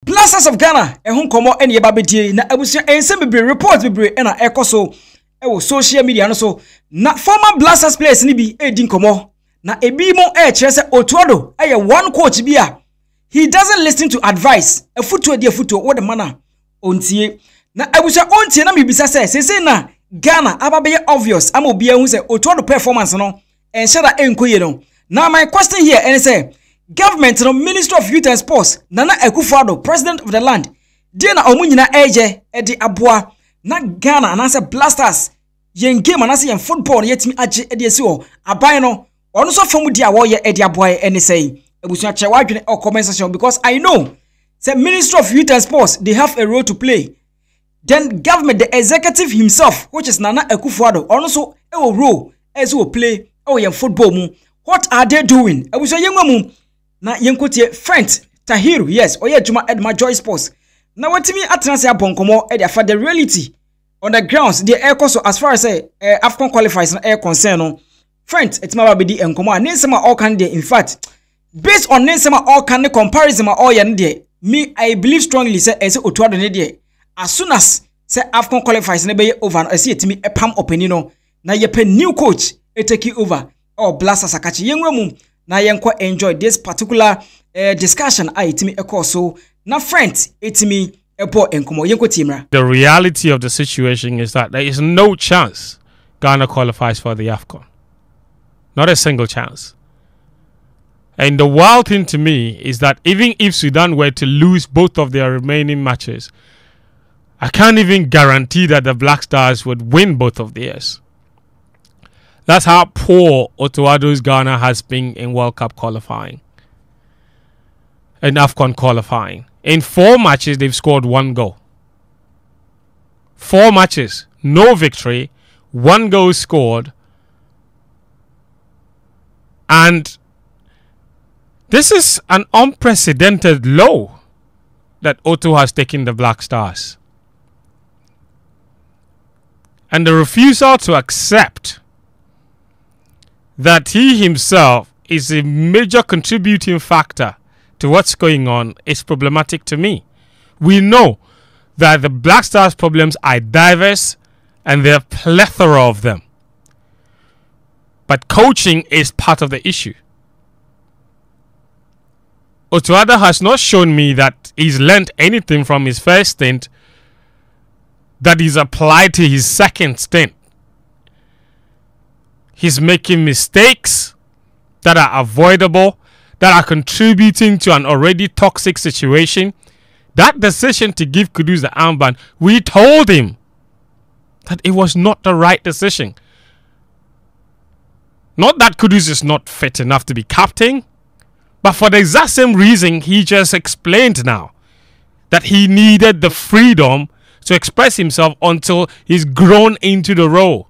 Blasters of Ghana, komo ene yeba bedie na abusia ense bebre report bebre na ekoso ewo social media no so na former Blasters players ni bi edin komo na ebi mo kire se Otto Addo eye one coach bi a he doesn't listen to advice afutu adi afutu what the manner ontie na abusia ontie na mebisa se na Ghana ababe obvious ama obi ehun se Otto Addo performance no enshara enkoye no. Now my question here and say government no Minister of Youth and Sports Nana Akufo Addo president of the land die na omu nyina eje edi aboa na Ghana na say Blasters yen game na say yen football yetimi age edi esi o aban no ono so famu dia wo ye edi aboa ene say ebusu che wadwene o comment section because I know say Minister of Youth and Sports they have a role to play. Then government the executive himself which is Nana Akufo Addo ono so e wo role as wo play o yen football mu. What are they doing? Ebusu yenwa mu na yenkotie friend Tahiru yes oye juma edma joy sports na watimi atranse abonkomo e for the reality on the grounds the air so as far as Afcon qualifiers na air concern no friend etima ba bedi enkomo nensema all can dey in fact based on nensema all can comparison ma all ye ne me I believe strongly say Otto Addo ne dey as soon as say Afcon qualifiers na be over no ese etimi epam openi no na ye pe new coach e take over or Blasters akachi yenwa mu na yenko enjoy this particular discussion itimi ekoso na friends itimi epo enkomo yenko timra. The reality of the situation is that there is no chance Ghana qualifies for the AFCON. Not a single chance. And the wild thing to me is that even if Sudan were to lose both of their remaining matches, I can't even guarantee that the Black Stars would win both of theirs. That's how poor Otto Addo's Ghana has been in World Cup qualifying. In AFCON qualifying. In 4 matches, they've scored 1 goal. 4 matches, no victory, 1 goal scored. And this is an unprecedented low that Otto has taken the Black Stars. And the refusal to accept that he himself is a major contributing factor to what's going on is problematic to me. We know that the Black Stars problems are diverse and there are a plethora of them. But coaching is part of the issue. Otto Addo has not shown me that he's learned anything from his first stint that is applied to his second stint. He's making mistakes that are avoidable, that are contributing to an already toxic situation. That decision to give Kudus the armband, we told him that it was not the right decision. Not that Kudus is not fit enough to be captain, but for the exact same reason he just explained now, that he needed the freedom to express himself until he's grown into the role.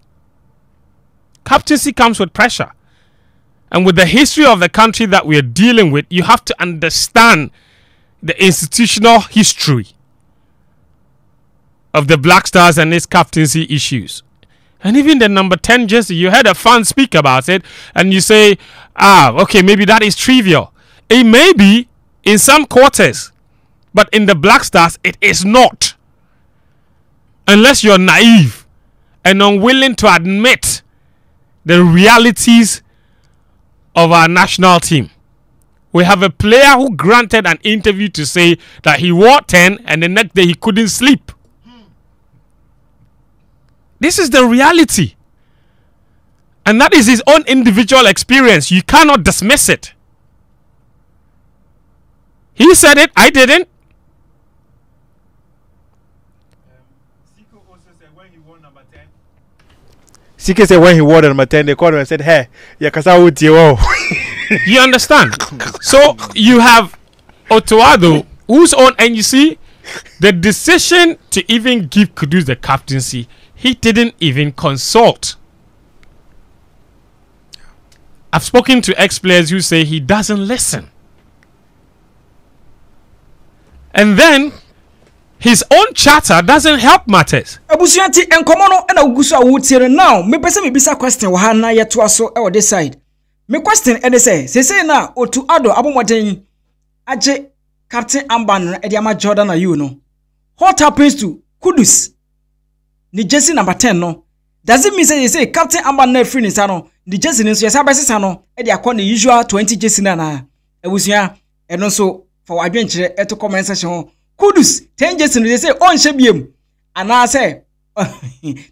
Captaincy comes with pressure. And with the history of the country that we are dealing with, you have to understand the institutional history of the Black Stars and its captaincy issues. And even the number 10 jersey, you heard a fan speak about it and you say, okay, maybe that is trivial. It may be in some quarters, but in the Black Stars, it is not. Unless you're naive and unwilling to admit the realities of our national team. We have a player who granted an interview to say that he wore 10 and the next day he couldn't sleep. This is the reality. And that is his own individual experience. You cannot dismiss it. He said it, I didn't. CK said when he wore number 10, they called him and said, hey, you understand? So you have Otto Addo, who's on, and you see, the decision to even give Kudus the captaincy, he didn't even consult. I've spoken to ex-players who say he doesn't listen. And then his own chatter doesn't help matters. Abusuanti enkomo no na ugusu awutie now me pese me bisa question wa na yeto aso e this side. Me question e dey say na Otto Addo abomoden age captain armband Ediama Jordan Ayew no. What happens to Kudus? The jersey number 10 no. Does it mean say captain armband na free ni sa no? The jersey ni so yesa ba sesa no e dey akọ the usual 20 jersey na ebusua eno so for wadwenkyere eto comment section Kudus 10 jersey no they say on hye biem ana say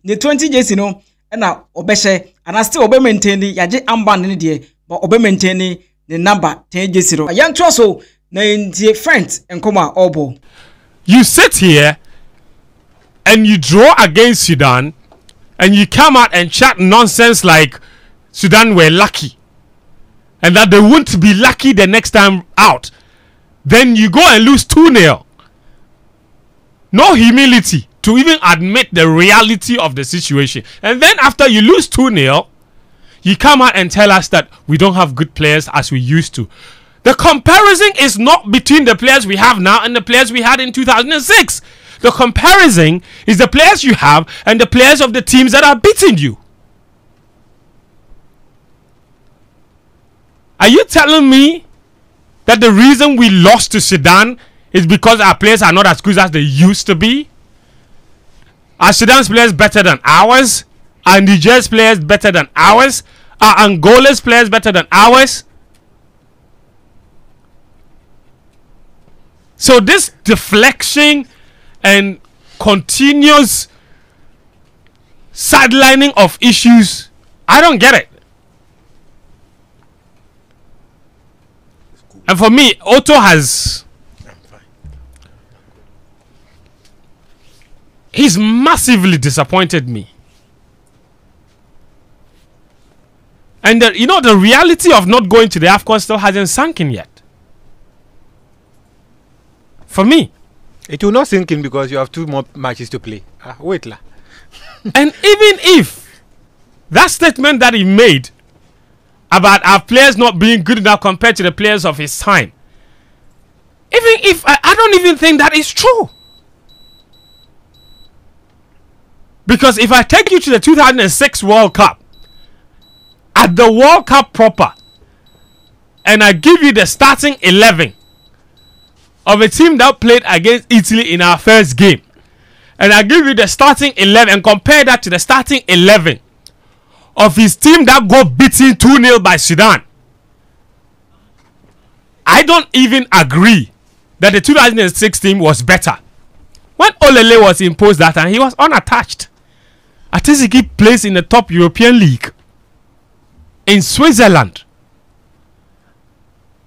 the 20 jersey no na obehye ana still obe maintain yaje armband ni de but obe maintain the number 10 jersey no yanto so na ndie friends enkoma obo. You sit here and you draw against Sudan and you come out and chat nonsense like Sudan were lucky and that they won't be lucky the next time out. Then you go and lose 2-0. No humility to even admit the reality of the situation. And then after you lose 2-0, you come out and tell us that we don't have good players as we used to. The comparison is not between the players we have now and the players we had in 2006. The comparison is the players you have and the players of the teams that are beating you. Are you telling me that the reason we lost to Sudan is because our players are not as good as they used to be? Are Sudan's players better than ours? Are Niger's players better than ours? Are Angola's players better than ours? So this deflection and continuous sidelining of issues, I don't get it. And for me, Otto has... He's massively disappointed me. And the reality of not going to the AFCON still hasn't sunk in yet. For me. It will not sink in because you have 2 more matches to play. Wait la. And even if that statement that he made about our players not being good enough compared to the players of his time, even if I don't even think that is true. Because if I take you to the 2006 World Cup, at the World Cup proper, and I give you the starting 11 of a team that played against Italy in our first game, and I give you the starting 11 and compare that to the starting 11 of his team that got beaten 2-0 by Sudan, I don't even agree that the 2006 team was better. When Olele was imposed that time, he was unattached. Atiziki plays in the top European league in Switzerland.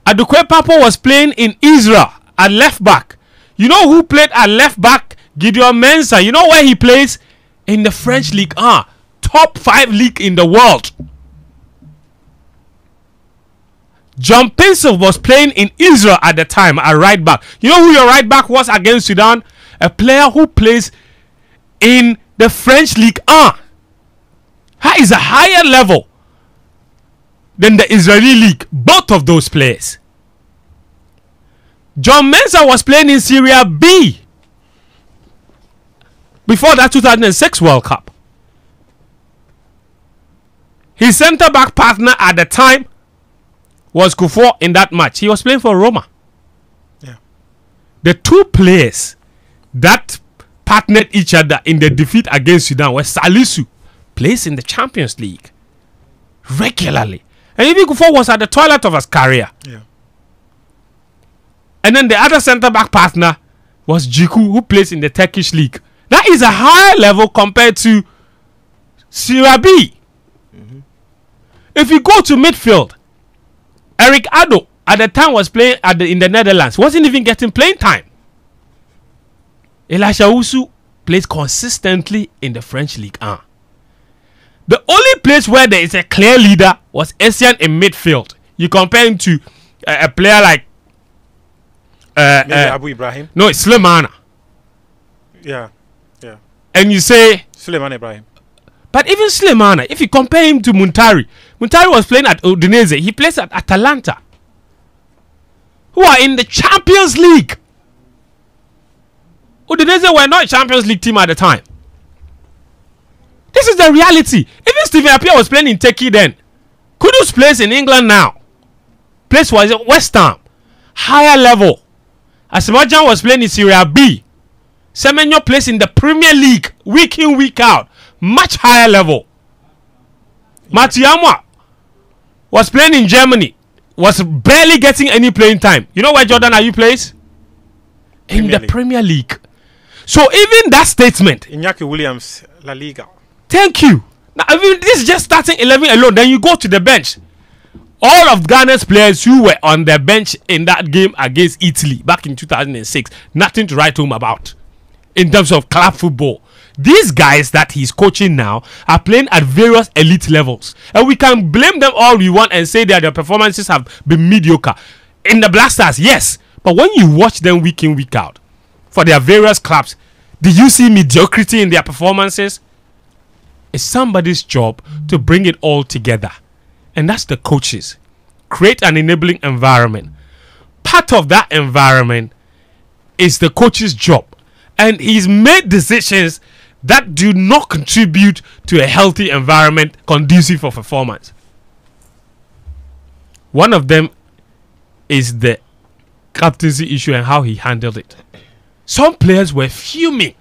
Adukwe Papo was playing in Israel at left back. You know who played at left back? Gideon Mensah. You know where he plays? In the French League 1, top 5 league in the world. John Pencil was playing in Israel at the time at right back. You know who your right back was against Sudan? A player who plays in the French League 1. That is a higher level than the Israeli league. Both of those players. John Mensah was playing in Syria B before that 2006 World Cup. His centre back partner at the time was Akufo in that match. He was playing for Roma. Yeah. The 2 players that partnered each other in the defeat against Sudan were Salisu, plays in the Champions League regularly. And even Akufo was at the toilet of his career. Yeah. And then the other centre-back partner was Jiku, who plays in the Turkish league. That is a higher level compared to Syria B. If you go to midfield, Otto Addo at the time was playing in the Netherlands. Wasn't even getting playing time. Elisha Usu plays consistently in the French League 1. The only place where there is a clear leader was Essien in midfield. You compare him to a player like Abu Ibrahim. No, it's Slimana. Yeah. And you say Suleiman Ibrahim. But even Slimana, if you compare him to Muntari was playing at Udinese. He plays at Atalanta, who are in the Champions League. Udinese were not a Champions League team at the time. This is the reality. Even Stephen Appiah was playing in Turkey then. Kudus plays in England now. Plays for West Ham. Higher level. Asamoah was playing in Serie B. Semenyo plays in the Premier League week in, week out. Much higher level. Matiyama was playing in Germany. Was barely getting any playing time. You know where Jordan Ayew plays? In the Premier League. So even that statement. Iñaki Williams, La Liga. Thank you. Now, I mean, this is just starting 11 alone. Then you go to the bench. All of Ghana's players who were on the bench in that game against Italy back in 2006, nothing to write home about in terms of club football. These guys that he's coaching now are playing at various elite levels. And we can blame them all we want and say that their performances have been mediocre. In the Black Stars, yes. But when you watch them week in, week out, for their various clubs, do you see mediocrity in their performances? It's somebody's job to bring it all together. And that's the coaches. Create an enabling environment. Part of that environment is the coach's job. And he's made decisions that do not contribute to a healthy environment conducive for performance. One of them is the captaincy issue and how he handled it. Some players were fuming.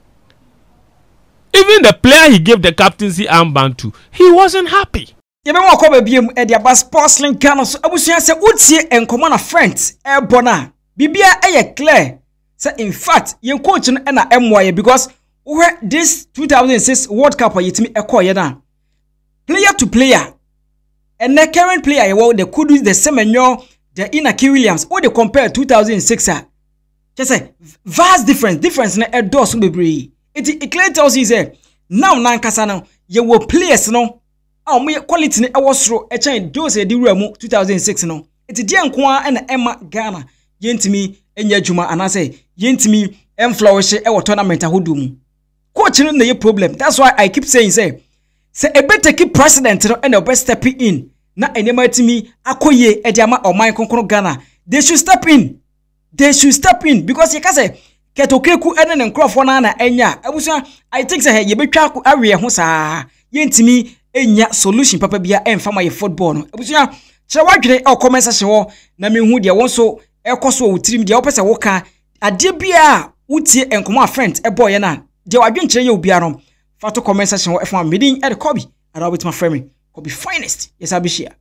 Even the player he gave the captaincy armband to, he wasn't happy. You know what? Ediaba sports link Ghana. So abusuya say utie enkomo na friends bona. Bibia eye clear. Say in fact, yen coach no na MY because where this 2006 World Cup yetimi ekoye na. Player to player. And the current player the Kudus, the Semenyo, the Iñaki Williams, all they compare 2006 just say vast difference na edo so bebre. It clearly tells you say now nankasa now you will players no quality ne was ro e chan those e di mu 2006 no eti die nko a na ema Ghana yentimi enya adwuma anase yentimi flourish e wo tournament ahodu mu coach no na ye problem. That's why I keep saying say a better keep president no and the step in na enema timi akoye e di ama oman konkoro Ghana. They should step in because you can say ketokeku ene ne nkrofo na enya abusa. I think say ye betwa awe ho saa yentimi enya solution papa bia emfama ye football no abusuya kire wadwene e comment section ho na mehu de wonso ekoso wutirim de opese wo ka ade bia wutie enkomo a friend e boy na de wadwen kire ye obia no fato comment section ho efama medin e de Kobe and I'll be my friend Kobe finest yes abishia.